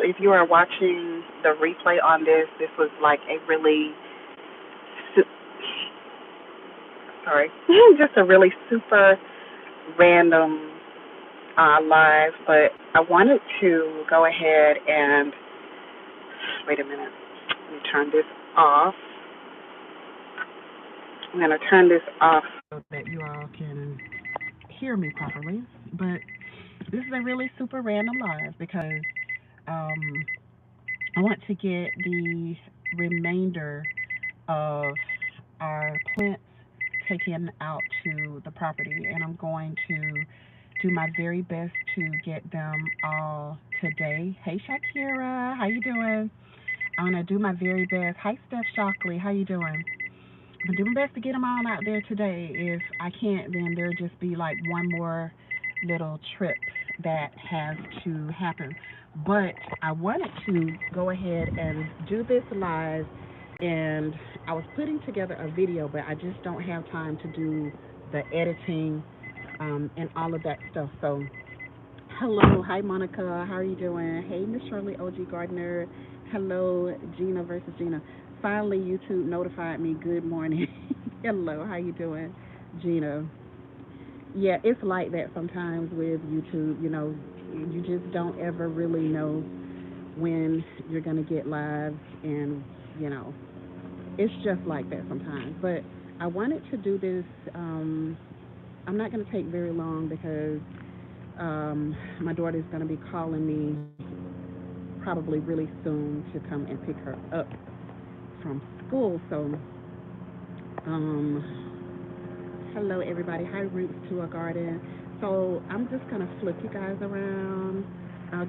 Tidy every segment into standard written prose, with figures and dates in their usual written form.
if you are watching the replay on this was like a really, sorry, just a really super random live, but I wanted to go ahead and, wait a minute, let me turn this off. I'm going to turn this off so that you all can hear me properly, but this is a really super random live because um, I want to get the remainder of our plants taken out to the property, and I'm going to do my very best to get them all today. Hey Shakira, how you doing? I'm gonna do my very best. Hi Steph Shockley, how you doing? I'm gonna do my best to get them all out there today. If I can't, then there'll just be like one more little trip that has to happen. But I wanted to go ahead and do this live, and I was putting together a video, but I just don't have time to do the editing and all of that stuff. So, hello, hi Monica, how are you doing? Hey Miss Shirley, OG Gardner. Hello, Gina versus Gina. Finally, YouTube notified me. Good morning. Hello, how you doing, Gina? Yeah, it's like that sometimes with YouTube. You know, you just don't ever really know when you're gonna get live, and you know, it's just like that sometimes. But I wanted to do this. I'm not gonna take very long because my daughter's gonna be calling me probably really soon to come and pick her up from school. So, hello everybody. Hi Roots to a Garden. So I'm just gonna flip you guys around.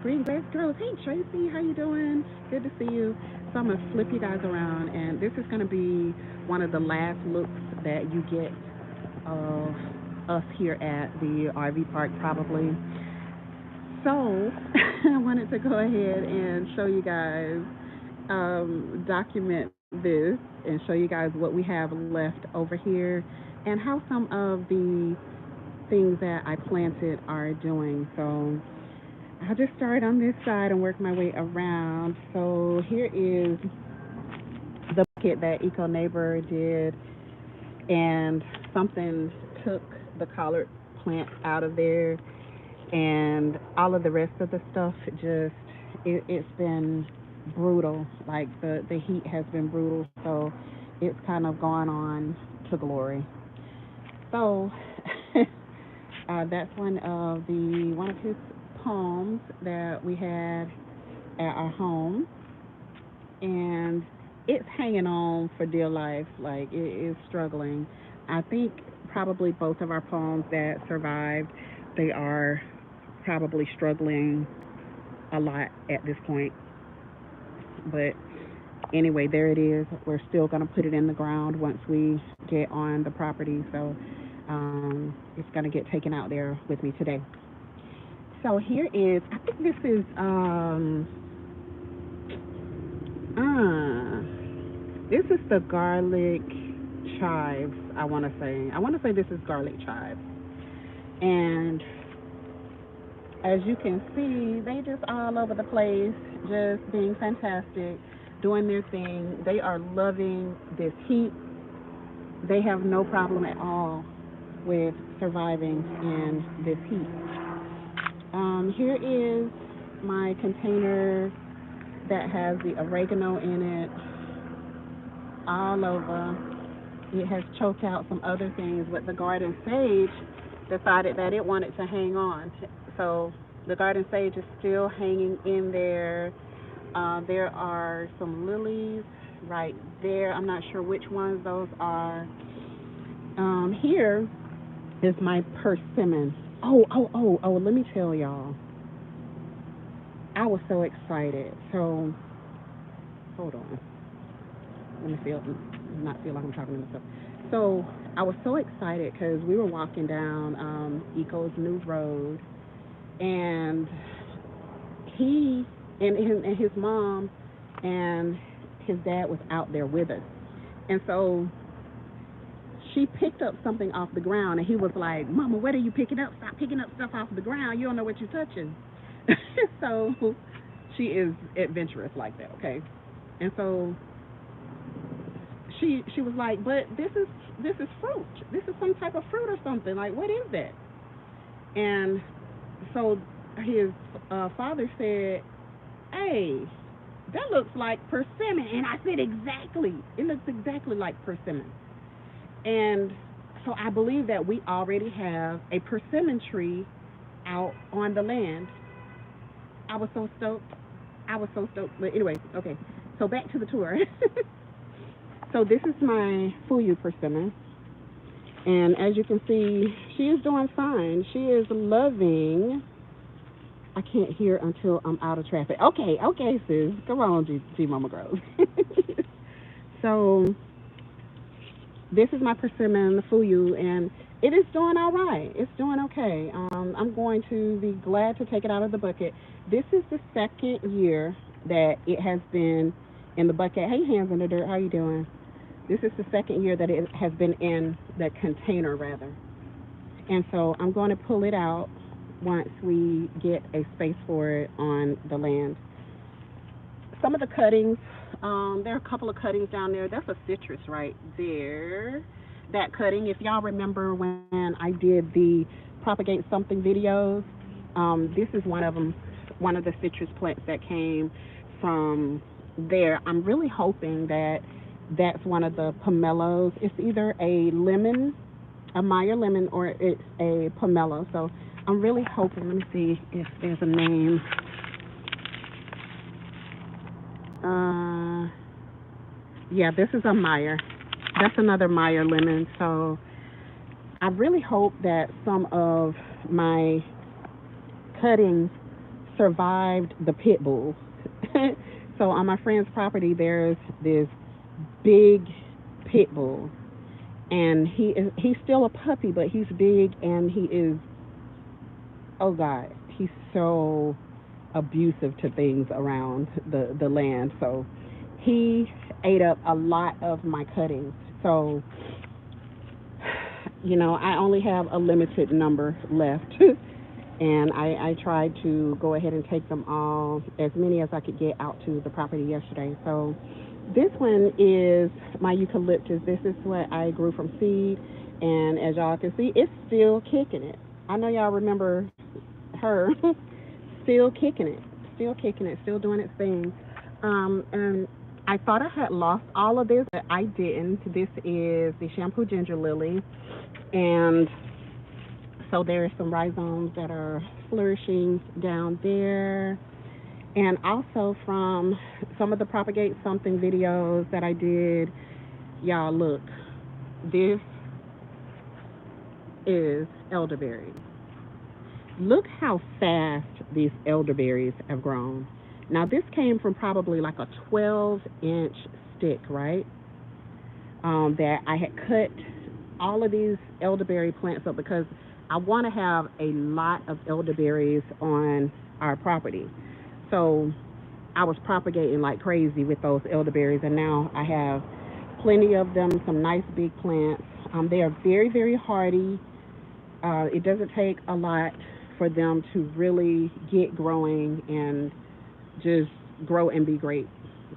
Green Grass Girls. Hey Tracy, how you doing? Good to see you. So I'm gonna flip you guys around, and this is gonna be one of the last looks that you get of us here at the RV park, probably. So I wanted to go ahead and show you guys, document this and show you guys what we have left over here and how some of the things that I planted are doing. So I'll just start on this side and work my way around. So here is the bucket that Eco Neighbor did, and something took the collard plant out of there, and all of the rest of the stuff just, it's been brutal. Like the heat has been brutal, so it's kind of gone on to glory. So that's one of his poems that we had at our home, and it's hanging on for dear life. Like, it is struggling. I think probably both of our poems that survived, they are probably struggling a lot at this point. But anyway, there it is. We're still going to put it in the ground once we get on the property. So it's going to get taken out there with me today. So here is, I think this is the garlic chives, I want to say. I want to say this is garlic chives. And as you can see, they just all over the place, just being fantastic, doing their thing. They are loving this heat. They have no problem at all with surviving in this heat. Here is my container that has the oregano in it all over. It has choked out some other things, but the garden sage decided that it wanted to hang on. So the garden sage is still hanging in there. There are some lilies right there. I'm not sure which ones those are. Here is my persimmon. Oh, let me tell y'all. I was so excited. So, hold on. Let me not feel like I'm talking to myself. So, I was so excited because we were walking down Eco's new road, and he and his mom and his dad was out there with us. And so she picked up something off the ground, and he was like, "Mama, what are you picking up? Stop picking up stuff off the ground. You don't know what you're touching." So She is adventurous like that, okay? And so she was like, but this is fruit. This is some type of fruit or something. Like, what is that? And so his father said, hey, that looks like persimmon. And I said, exactly. It looks exactly like persimmon. And so I believe that we already have a persimmon tree out on the land. I was so stoked. I was so stoked. But anyway, okay. So back to the tour. So this is my Fuyu persimmon. And as you can see, she is doing fine. She is loving. I can't hear until I'm out of traffic. Okay, sis. Come on, G Mama Grove. So this is my persimmon, the Fuyu, and it is doing all right. It's doing okay. I'm going to be glad to take it out of the bucket. This is the second year that it has been in the bucket. Hey, hands in the dirt. How you doing? This is the second year that it has been in the container, rather. And so I'm going to pull it out once we get a space for it on the land. Some of the cuttings, there are a couple of cuttings down there. That's a citrus right there. That cutting, if y'all remember when I did the propagate something videos, this is one of them, one of the citrus plants that came from there. I'm really hoping that that's one of the pomelos. It's either a lemon, a Meyer lemon, or it's a pomelo. So I'm really hoping, let me see if there's a name. Yeah, this is a Meyer. That's another Meyer lemon. So I really hope that some of my cuttings survived the pit bull. So on my friend's property, there's this big pit bull, and he's still a puppy, but he's big, and he is, oh God, he's so abusive to things around the land. So he ate up a lot of my cuttings. So, you know, I only have a limited number left. And I tried to go ahead and take them all, as many as I could get, out to the property yesterday. So this one is my eucalyptus. This is what I grew from seed. And as y'all can see, it's still kicking it. I know y'all remember her. Still kicking it. Still kicking it. Still doing its thing. And I thought I had lost all of this, but I didn't. This is the shampoo ginger lily. And so there are some rhizomes that are flourishing down there. And also from some of the propagate something videos that I did, y'all look, this is elderberry. Look how fast these elderberries have grown. Now this came from probably like a 12-inch stick, right? That I had cut all of these elderberry plants up because I want to have a lot of elderberries on our property. So I was propagating like crazy with those elderberries, and now I have plenty of them, some nice big plants. They are very, very hardy. It doesn't take a lot for them to really get growing and just grow and be great.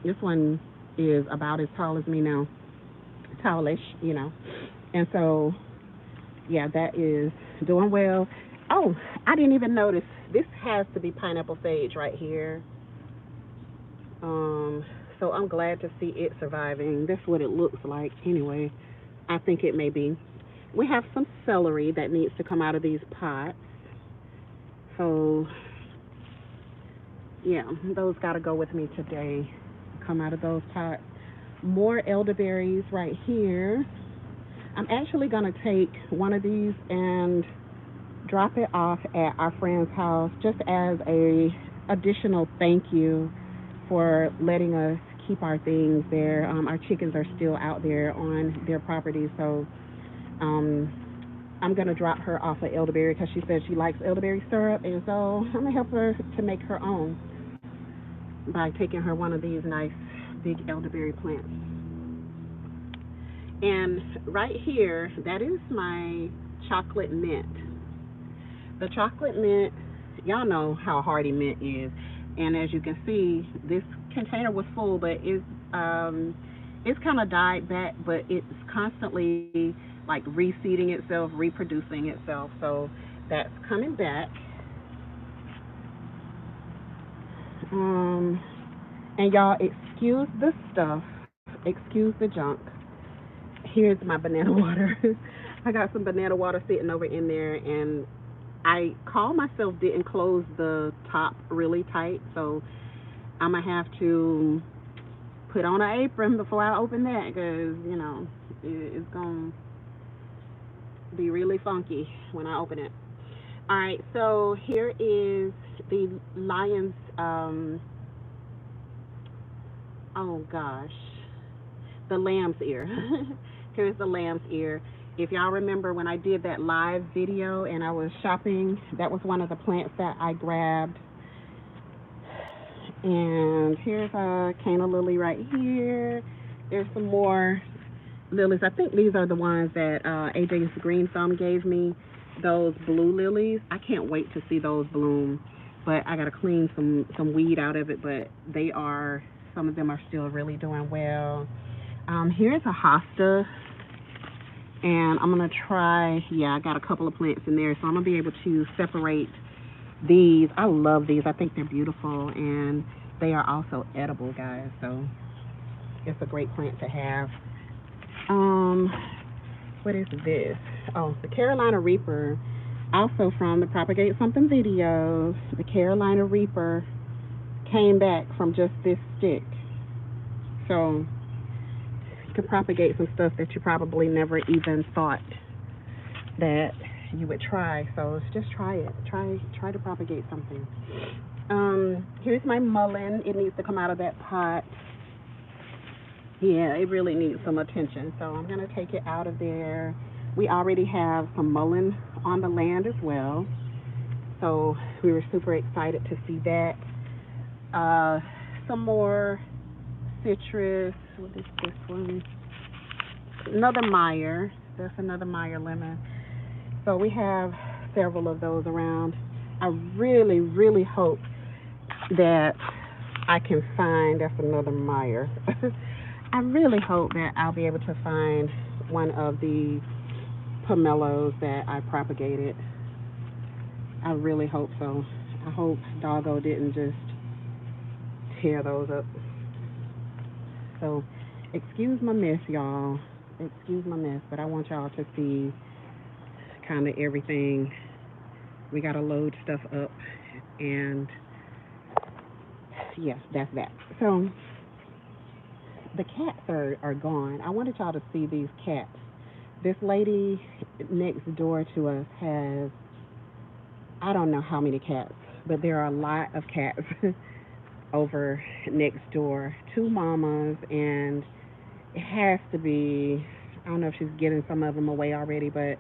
This one is about as tall as me now, tallish, you know. And so, yeah, that is doing well. Oh, I didn't even notice. This has to be pineapple sage right here. So I'm glad to see it surviving. That's what it looks like anyway. I think it may be. We have some celery that needs to come out of these pots. So, yeah, those got to go with me today. Come out of those pots. More elderberries right here. I'm actually going to take one of these and drop it off at our friend's house just as a additional thank you for letting us keep our things there. Our chickens are still out there on their property, so I'm going to drop her off at elderberry because she says she likes elderberry syrup, and so I'm going to help her to make her own by taking her one of these nice big elderberry plants. And right here, that is my chocolate mint. The chocolate mint, y'all know how hardy mint is. And as you can see, this container was full, but it's kind of died back, but it's constantly like reseeding itself, reproducing itself. So that's coming back. Um, and y'all, excuse the stuff, excuse the junk. Here's my banana water. I got some banana water sitting over in there, and I call myself didn't close the top really tight, so I'm gonna have to put on an apron before I open that, because it's gonna be really funky when I open it. All right, so here is the lion's. Oh gosh, the lamb's ear. Here's the lamb's ear. If y'all remember when I did that live video and I was shopping, that was one of the plants that I grabbed. And here's a Calla Lily right here. There's some more lilies. I think these are the ones that AJ's Green Thumb gave me. Those blue lilies. I can't wait to see those bloom. But I gotta clean some weed out of it. But some of them are still really doing well. Here's a hosta, and I'm gonna try. Yeah, I got a couple of plants in there, so I'm gonna be able to separate these. I love these. I think they're beautiful, and they are also edible, guys. So it's a great plant to have. What is this? Oh, the Carolina Reaper. Also from the Propagate Something videos, the Carolina Reaper came back from just this stick. So you can propagate some stuff that you probably never even thought that you would try. So just try it. Try to propagate something. Here's my mullein. It needs to come out of that pot. Yeah, it really needs some attention. So I'm gonna take it out of there. We already have some mullein on the land as well. So we were super excited to see that. Some more citrus. What is this one? Another Meyer. That's another Meyer lemon. So we have several of those around. I really, really hope that I can find, that's another Meyer. I really hope that I'll be able to find one of the pomelos that I propagated. I really hope so. I hope Doggo didn't just tear those up. So, excuse my mess, y'all. Excuse my mess, but I want y'all to see kind of everything. We got to load stuff up, and yeah, that's that. So, the cats are gone. I wanted y'all to see these cats. This lady next door to us has, I don't know how many cats, but there are a lot of cats over next door. Two mamas, and it has to be, I don't know if she's getting some of them away already, but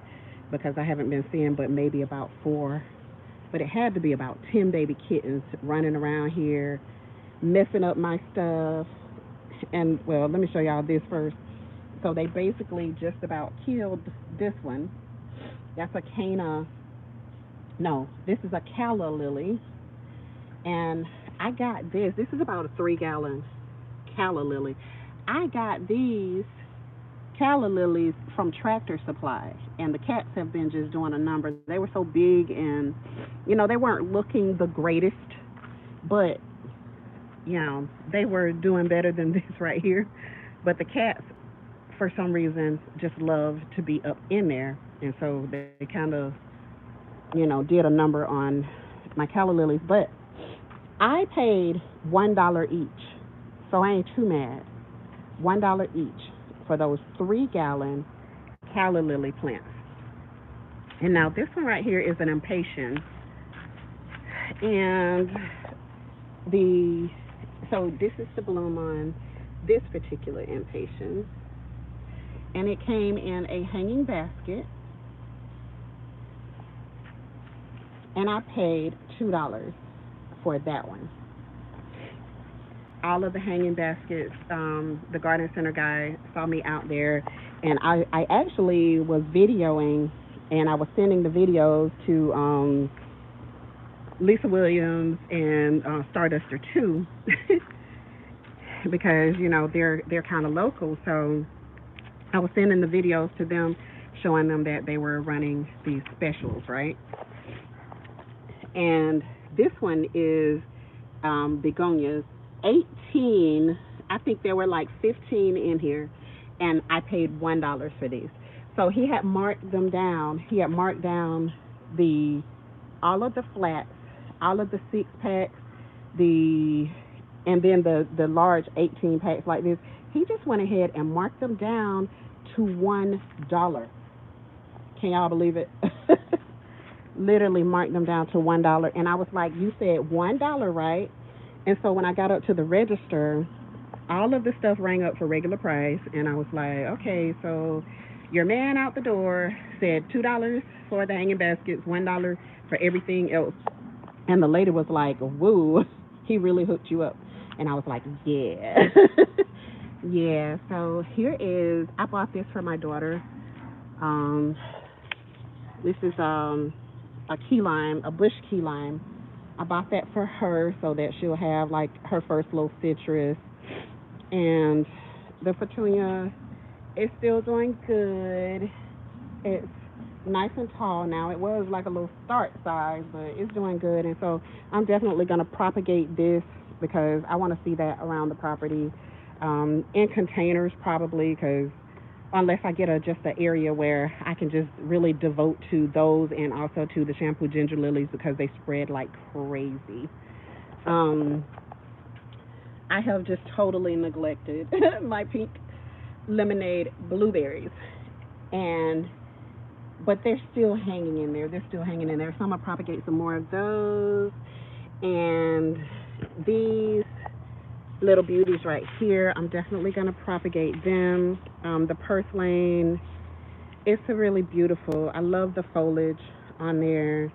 because I haven't been seeing, but maybe about 4. But it had to be about 10 baby kittens running around here, messing up my stuff. And well, let me show y'all this first. So they basically just about killed this one. That's a this is a Calla Lily. And I got this. This is about a 3-gallon Calla Lily. I got these Calla Lilies from Tractor Supply, and the cats have been just doing a number. They were so big, and they weren't looking the greatest, but they were doing better than this right here. But the cats, for some reason, just love to be up in there, and so they kind of did a number on my Calla Lilies. But I paid $1 each, so I ain't too mad. $1 each for those 3-gallon Calla Lily plants. And now this one right here is an impatient, and so this is the bloom on this particular impatient, and it came in a hanging basket, and I paid $2 for that one. All of the hanging baskets, the garden center guy saw me out there, and I actually was videoing, and I was sending the videos to Lisa Williams and Starduster too, because they're kind of local. So I was sending the videos to them, showing them that they were running these specials, right? And this one is begonias, 18. I think there were like 15 in here, and I paid $1 for these. So he had marked them down. He had marked down the all of the flats, all of the 6 packs, the and then the large 18 packs like this. He just went ahead and marked them down to $1. Can y'all believe it? Literally marked them down to $1, and I was like, "You said $1, right?" And so when I got up to the register, all of the stuff rang up for regular price, and I was like, "Okay, so your man out the door said $2 for the hanging baskets, $1 for everything else." And the lady was like, "Woo, he really hooked you up." And I was like, "Yeah." Yeah, so here is, I bought this for my daughter. Um, this is a key lime, a bush key lime. I bought that for her so that she'll have like her first little citrus. And the petunia is still doing good. It's nice and tall now. It was like a little start size, but it's doing good. And so I'm definitely going to propagate this because I want to see that around the property, in containers probably, because unless I get just an area where I can just really devote to those and also to the shampoo ginger lilies because they spread like crazy. Um, I have just totally neglected my pink lemonade blueberries, and but they're still hanging in there. They're still hanging in there. So I'm gonna propagate some more of those, and these little beauties right here, I'm definitely gonna propagate them. The purslane, it's a really beautiful. I love the foliage on there.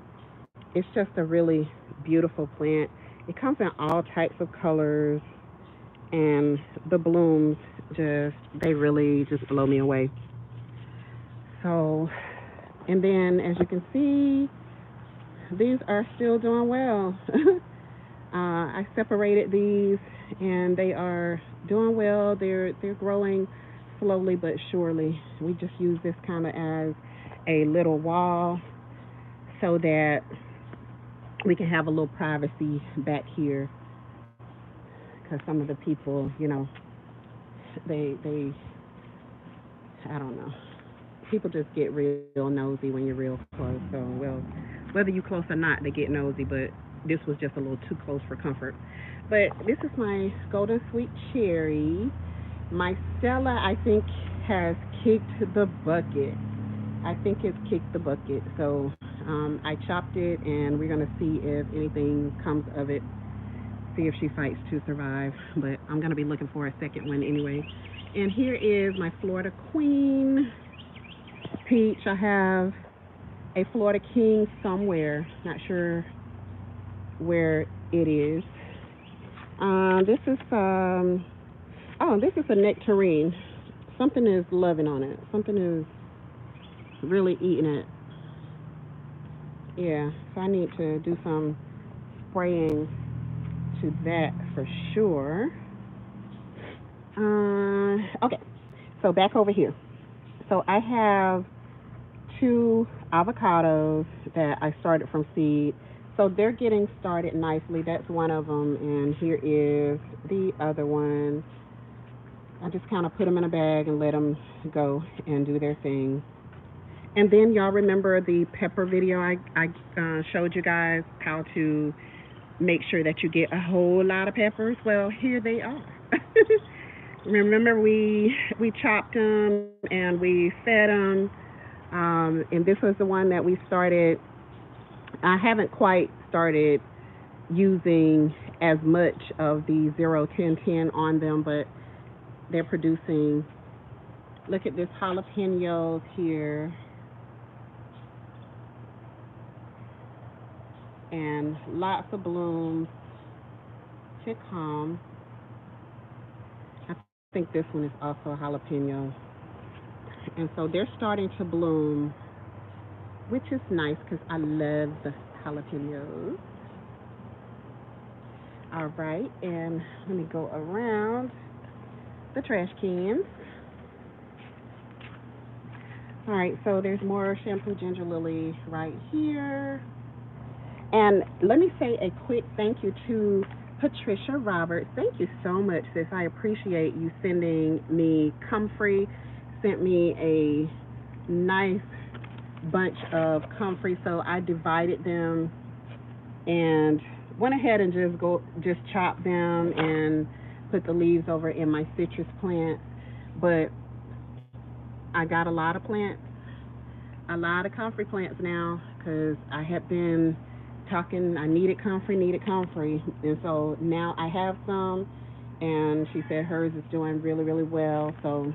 It's just a really beautiful plant. It comes in all types of colors, and the blooms they really just blow me away. So, and then as you can see, these are still doing well. I separated these, and they are doing well. They're growing slowly but surely. We just use this kind of as a little wall so that we can have a little privacy back here, because some of the people, they I don't know. People just get real nosy when you're real close. So, well, whether you close or not, they get nosy. But this was just a little too close for comfort. But this is my golden sweet cherry. My Stella, I think, has kicked the bucket. I think it's kicked the bucket. So I chopped it, and we're gonna see if anything comes of it. See if she fights to survive. But I'm gonna be looking for a second one anyway. And here is my Florida Queen peach. I have a Florida King somewhere. Not sure where it is. This is a nectarine. Something is loving on it. Something is really eating it. Yeah, so I need to do some spraying to that for sure. Okay, so back over here. So I have 2 avocados that I started from seed. So they're getting started nicely. That's one of them, and here is the other one. I just kind of put them in a bag and let them go and do their thing. And then y'all remember the pepper video I showed you guys how to make sure that you get a whole lot of peppers? Well, here they are. Remember we chopped them and we fed them, and this was the one that we started. I haven't quite started using as much of the 0-10-10 on them, but they're producing. Look at this jalapenos here, and lots of blooms to come. I think this one is also a jalapeno. And so they're starting to bloom, which is nice because I love the jalapenos. All right, and let me go around the trash cans. All right, so there's more shampoo ginger lily right here. And let me say a quick thank you to Patricia Roberts. Thank you so much, sis. I appreciate you sending me comfrey. Sent me a nice bunch of comfrey, so I divided them and went ahead and just chopped them and put the leaves over in my citrus plants. But I got a lot of plants, a lot of comfrey plants now because I had been talking. I needed comfrey, and so now I have some. And she said hers is doing really, really well. So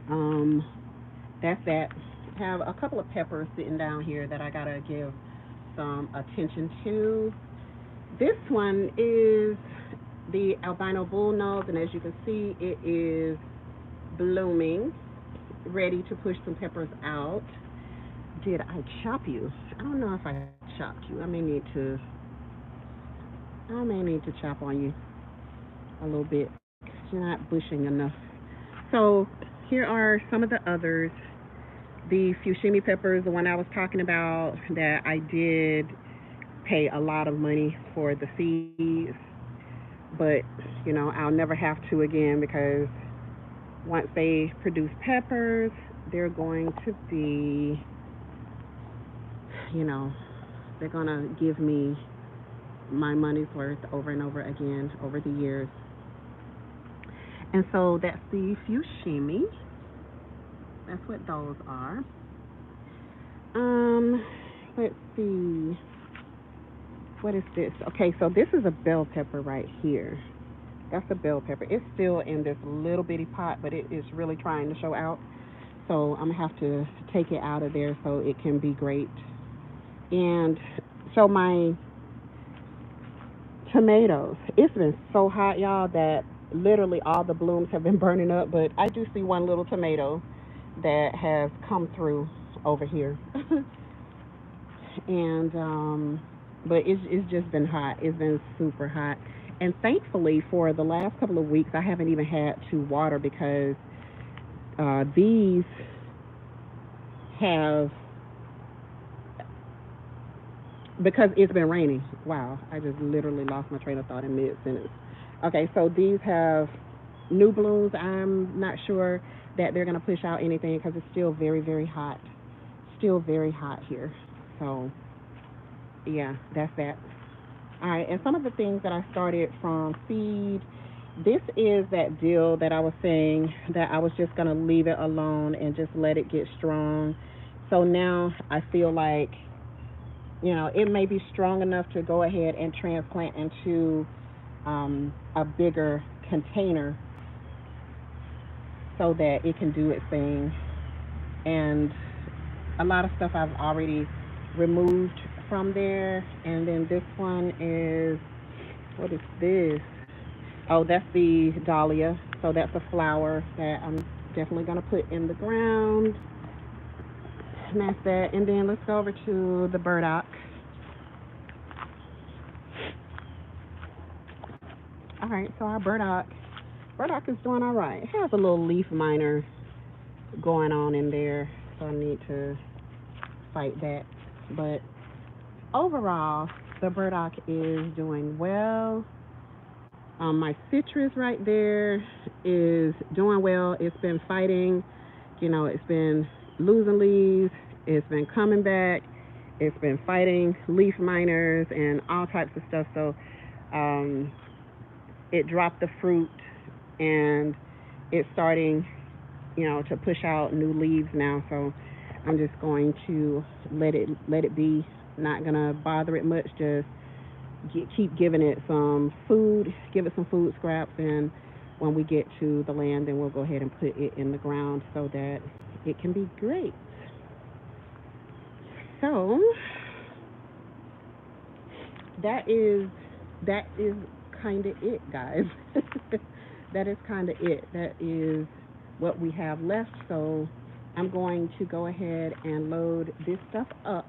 um, that's that. Have a couple of peppers sitting down here that I gotta give some attention to. This one is the albino bullnose, and as you can see, it is blooming, ready to push some peppers out. Did I chop you? I don't know if I chopped you. I may need to chop on you a little bit. You're not bushing enough. So here are some of the others. The fushimi peppers, the one I was talking about, that I did pay a lot of money for the seeds, but I'll never have to again because once they produce peppers, they're going to be, you know, they're going to give me my money's worth over and over again over the years. And so that's the fushimi. That's what those are. Let's see. What is this? Okay, so this is a bell pepper right here. That's a bell pepper. It's still in this little bitty pot, but it is really trying to show out. So I'm going to have to take it out of there so it can be great. And so my tomatoes, it's been so hot, y'all, that literally all the blooms have been burning up. But I do see one little tomato that has come through over here. And but it's just been hot. It's been super hot. And thankfully, for the last couple of weeks, I haven't even had to water because these have, because it's been raining. Wow, I just literally lost my train of thought in mid sentence. Okay, so these have new blooms. I'm not sure that they're going to push out anything because it's still very, very hot. Still very hot here. So, yeah, that's that. All right, and some of the things that I started from seed. This is that dill that I was saying that I was just going to leave it alone and just let it get strong. So now I feel like, it may be strong enough to go ahead and transplant into a bigger container so that it can do its thing. And a lot of stuff I've already removed from there. And then this one is, what is this? Oh, that's the dahlia. So that's a flower that I'm definitely going to put in the ground. And that's that. And then let's go over to the burdock. All right, so our burdock is doing all right. It has a little leaf miner going on in there, so I need to fight that. But overall, the burdock is doing well. My citrus right there is doing well. It's been fighting, it's been losing leaves, it's been coming back, it's been fighting leaf miners and all types of stuff. So um, it dropped the fruit and it's starting, to push out new leaves now. So I'm just going to let it be. Not gonna bother it much. Just keep giving it some food, give it some food scraps, and when we get to the land, then we'll go ahead and put it in the ground so that it can be great. So that is kind of it, guys. That is kind of it. That is what we have left. So I'm going to go ahead and load this stuff up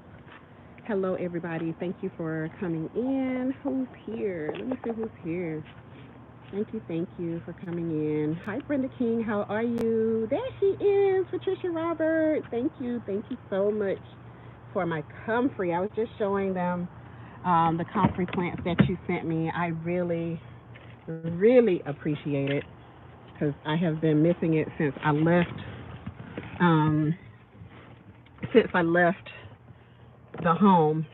Hello, everybody. Thank you for coming in. Who's here? Let me see who's here. Thank you for coming in. Hi, Brenda King. How are you? There she is, Patricia Robert. Thank you so much for my comfrey. I was just showing them the comfrey plants that you sent me. I really appreciate it because I have been missing it since I left. Um, since I left the home,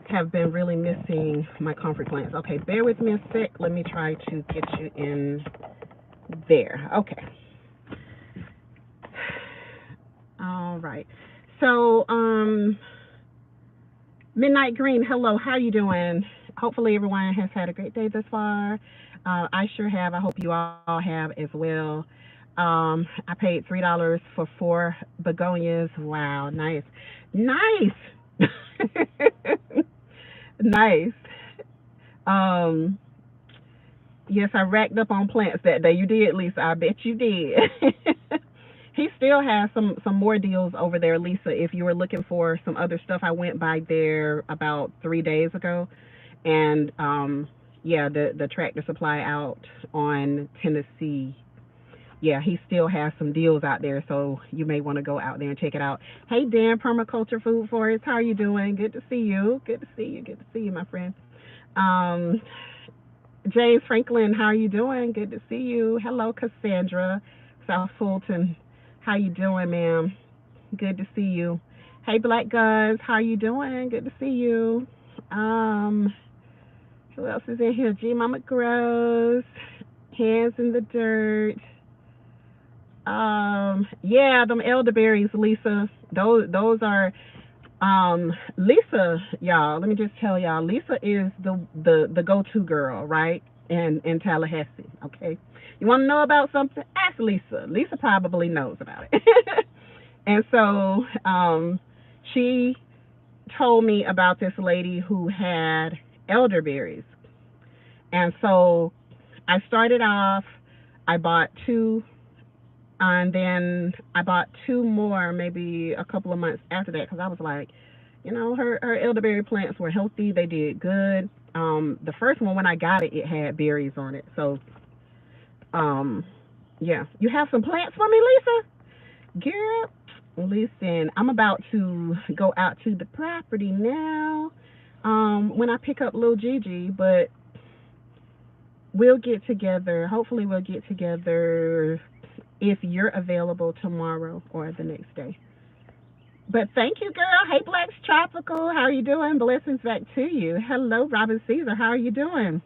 have been really missing my comfrey plants. Okay, bear with me a sec. Let me try to get you in there. Okay. All right. So, Midnight Green, hello. How you doing? Hopefully everyone has had a great day thus far. I sure have. I hope you all have as well. I paid $3 for 4 begonias. Wow, nice, nice. Um, yes, I racked up on plants that day. You did, Lisa. I bet you did. He still has some more deals over there, Lisa. If you were looking for some other stuff, I went by there about 3 days ago, and yeah, the Tractor Supply out on Tennessee. Yeah, he still has some deals out there, so you may want to go out there and check it out. Hey, Dan, Permaculture Food Forest, how are you doing? Good to see you. Good to see you. Good to see you, my friend. Um, James Franklin, how are you doing? Good to see you. Hello, Cassandra, South Fulton. How you doing, ma'am? Good to see you. Hey, Black Guys, how you doing? Good to see you. Um, who else is in here? G Mama Gross, Hands in the Dirt. Yeah, them elderberries, Lisa. Those are Lisa, y'all. Let me just tell y'all, Lisa is the go-to girl, right? In Tallahassee, okay. You want to know about something? Ask Lisa. Lisa probably knows about it. And so, she told me about this lady who had elderberries, and so I started off. I bought two, and then I bought two more maybe a couple of months after that because I was like, her elderberry plants were healthy. They did good. The first one when I got it, it had berries on it. So, um, yeah, you have some plants for me, Lisa? Girl, listen, I'm about to go out to the property now. When I pick up little Gigi, but we'll get together. Hopefully, we'll get together if you're available tomorrow or the next day. But thank you, girl. Hey, Black's Tropical. How are you doing? Blessings back to you. Hello, Robin Caesar. How are you doing?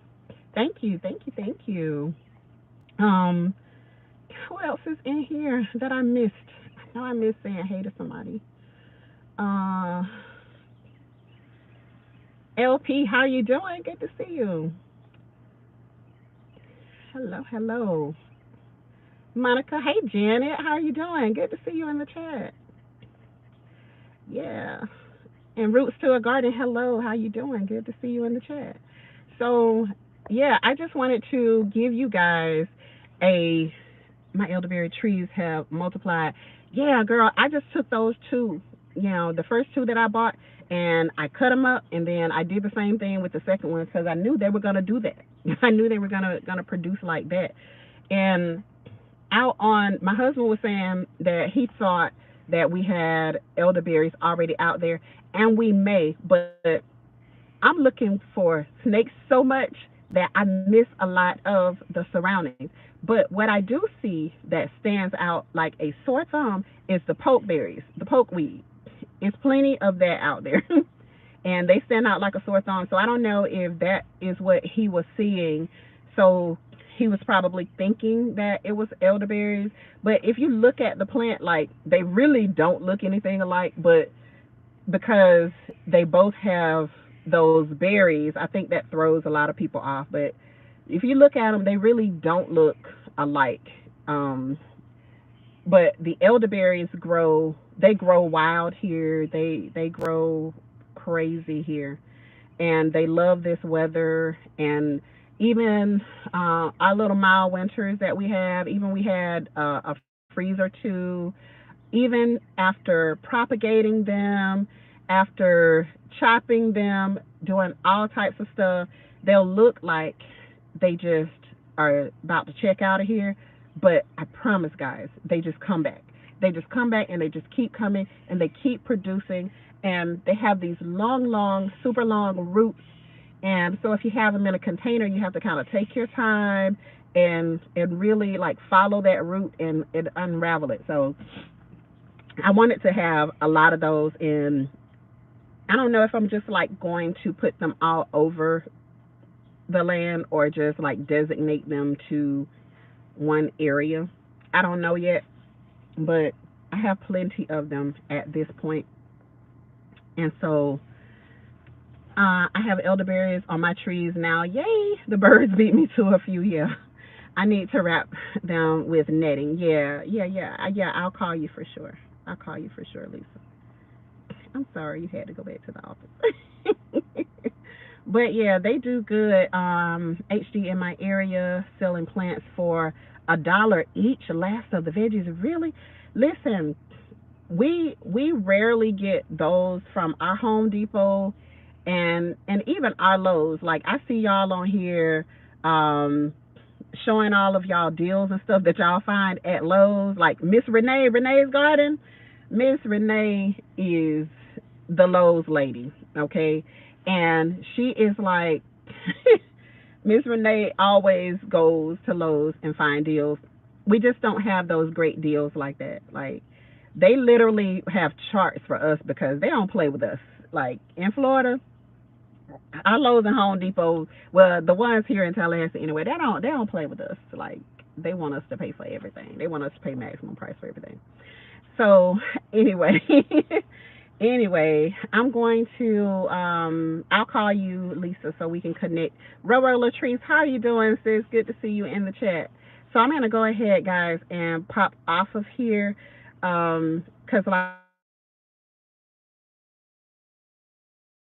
Thank you. Um, who else is in here that I missed? I know I missed saying hey to somebody. Uh, LP, how are you doing? Good to see you. Hello. Monica, hey, Janet. How are you doing? Good to see you in the chat. Yeah. And Roots to a Garden, hello, how you doing? Good to see you in the chat. So, yeah, I just wanted to give you guys a my elderberry trees have multiplied. Yeah, girl, I just took those two, the first two that I bought, and I cut them up, and then I did the same thing with the second one because I knew they were gonna do that. I knew they were gonna produce like that. And out on my husband was saying that he thought that we had elderberries already out there, and we may, but I'm looking for snakes so much that I miss a lot of the surroundings. But what I do see that stands out like a sore thumb is the pokeberries, the pokeweed. It's plenty of that out there. And they stand out like a sore thumb. So I don't know if that is what he was seeing. So he was probably thinking that it was elderberries. But if you look at the plant, like they really don't look anything alike, but because they both have those berries, I think that throws a lot of people off. But if you look at them, they really don't look alike. Um, but the elderberries they grow wild here. They grow crazy here, and they love this weather. And even our little mild winters that we have, even we had a freeze or two, even after propagating them after chopping them, doing all types of stuff, they'll look like they just are about to check out of here. But I promise, guys, they just come back. They just come back and they just keep coming and they keep producing. And they have these long, long, super long roots. And so if you have them in a container, you have to kind of take your time and really like follow that root and unravel it. So I wanted to have a lot of those in. I don't know if I'm just like going to put them all over the land or just like designate them to one area. I don't know yet, but I have plenty of them at this point. And so I have elderberries on my trees now. Yay! The birds beat me to a few. Yeah, I need to wrap them with netting. Yeah. I'll call you for sure. I'll call you for sure, Lisa. I'm sorry you had to go back to the office. But yeah, they do good. HD in my area selling plants for $1 each. Last of the veggies. Really? Listen, we rarely get those from our Home Depot and even our Lowe's. Like I see y'all on here showing all of y'all deals and stuff that y'all find at Lowe's. Like Miss Renee's Garden. Miss Renee is the Lowe's lady, okay? And she is like Miss Renee always goes to Lowe's and find deals. We just don't have those great deals like that. Like they literally have charts for us because they don't play with us. Like in Florida, our Lowe's and Home Depot, well, the ones here in Tallahassee anyway, they don't play with us. Like they want us to pay for everything. They want us to pay maximum price for everything. So anyway, I'm going to I'll call you, Lisa, so we can connect. Roro Latrice, how are you doing, sis? Good to see you in the chat. So I'm gonna go ahead, guys, and pop off of here because like